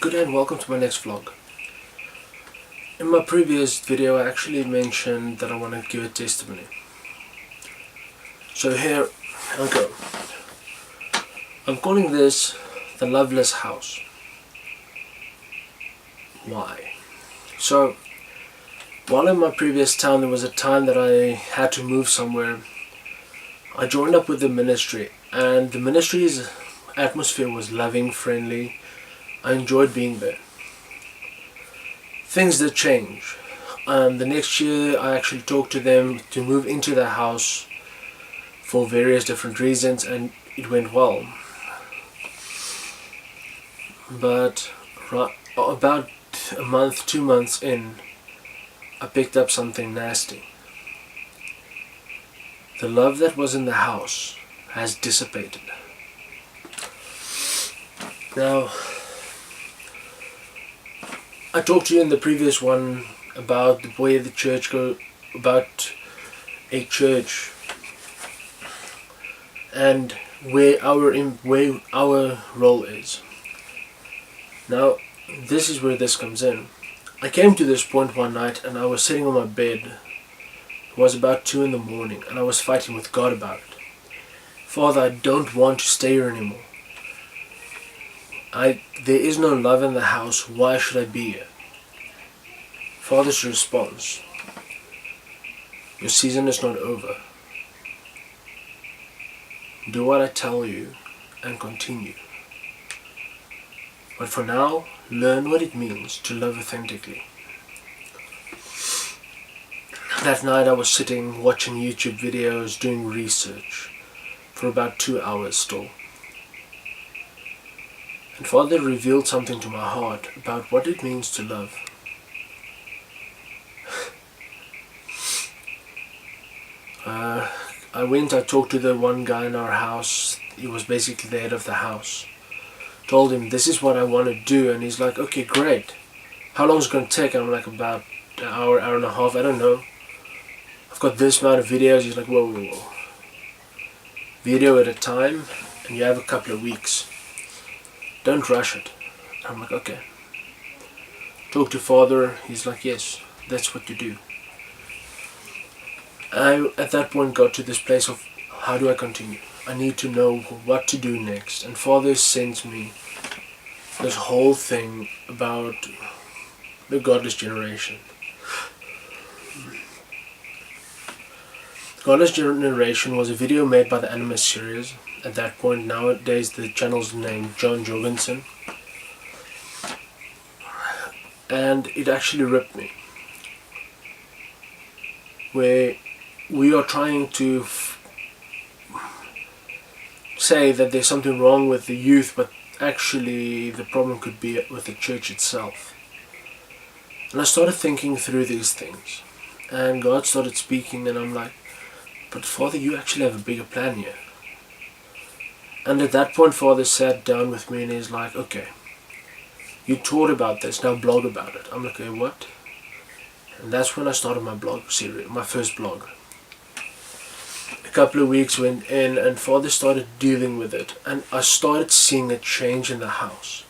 Good day and welcome to my next vlog. In my previous video I actually mentioned that I want to give a testimony. So here I go. I'm calling this the Loveless house. Why? So while in my previous town there was a time that I had to move somewhere. I joined up with the ministry, and the ministry's atmosphere was loving, friendly. I enjoyed being there. Things did change. The next year I actually talked to them to move into the house for various different reasons, and it went well. But about a month, 2 months in, I picked up something nasty. The love that was in the house has dissipated. Now, I talked to you in the previous one about the way the church about a church, and where our role is. Now, this is where this comes in. I came to this point one night, and I was sitting on my bed. It was about 2 in the morning, and I was fighting with God about it. Father, I don't want to stay here anymore. There is no love in the house. Why should I be here? Father's response: your season is not over. Do what I tell you and continue. But for now, learn what it means to love authentically. That night I was sitting watching YouTube videos, doing research for about 2 hours still. And Father revealed something to my heart about what it means to love. I talked to the one guy in our house. He was basically the head of the house. Told him, this is what I want to do, and he's like, okay, great. How long is it going to take? And I'm like, about an hour, hour and a half, I don't know. I've got this amount of videos. He's like, whoa, whoa, whoa. Video at a time, and you have a couple of weeks. Don't rush it. I'm like, okay. Talk to Father. He's like, yes, that's what you do. I, at that point, got to this place of, how do I continue? I need to know what to do next. And Father sent me this whole thing about the godless generation. Godless Generation was a video made by the Anima series. At that point, nowadays the channel's named John Jorgensen, and it actually ripped me. Where we are trying to say that there's something wrong with the youth, but actually the problem could be with the church itself. And I started thinking through these things, and God started speaking, and I'm like, but Father, you actually have a bigger plan here. And at that point, Father sat down with me and he's like, okay, you taught about this, now blog about it. I'm like, okay, what? And that's when I started my blog series, my first blog. A couple of weeks went in, and Father started dealing with it, and I started seeing a change in the house.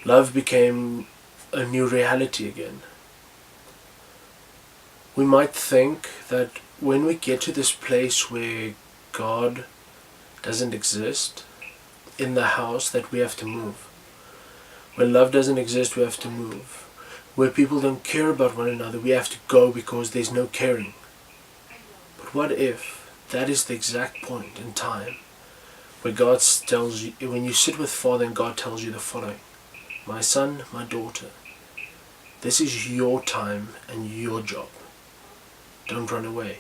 Love became a new reality again. We might think that when we get to this place where God doesn't exist in the house, that we have to move. Where love doesn't exist, we have to move. Where people don't care about one another, we have to go because there's no caring. But what if that is the exact point in time where God tells you, when you sit with Father and God tells you the following: my son, my daughter, this is your time and your job. Don't run away.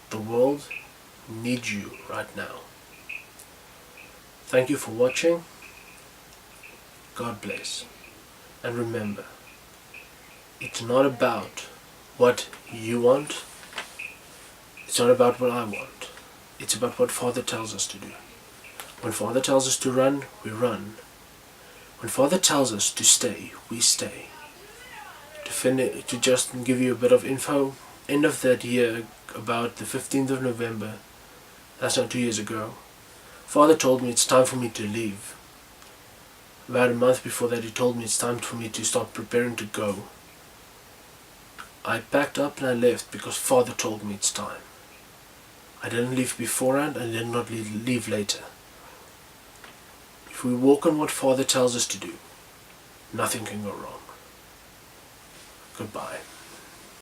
The world needs you right now. Thank you for watching. God bless. And remember, it's not about what you want. It's not about what I want. It's about what Father tells us to do. When Father tells us to run, we run. When Father tells us to stay, we stay. To just give you a bit of info, end of that year, about the 15th of November, that's not 2 years ago, Father told me it's time for me to leave. About a month before that, he told me it's time for me to start preparing to go. I packed up and I left because Father told me it's time. I didn't leave beforehand and did not leave later. If we walk on what Father tells us to do, nothing can go wrong. Goodbye.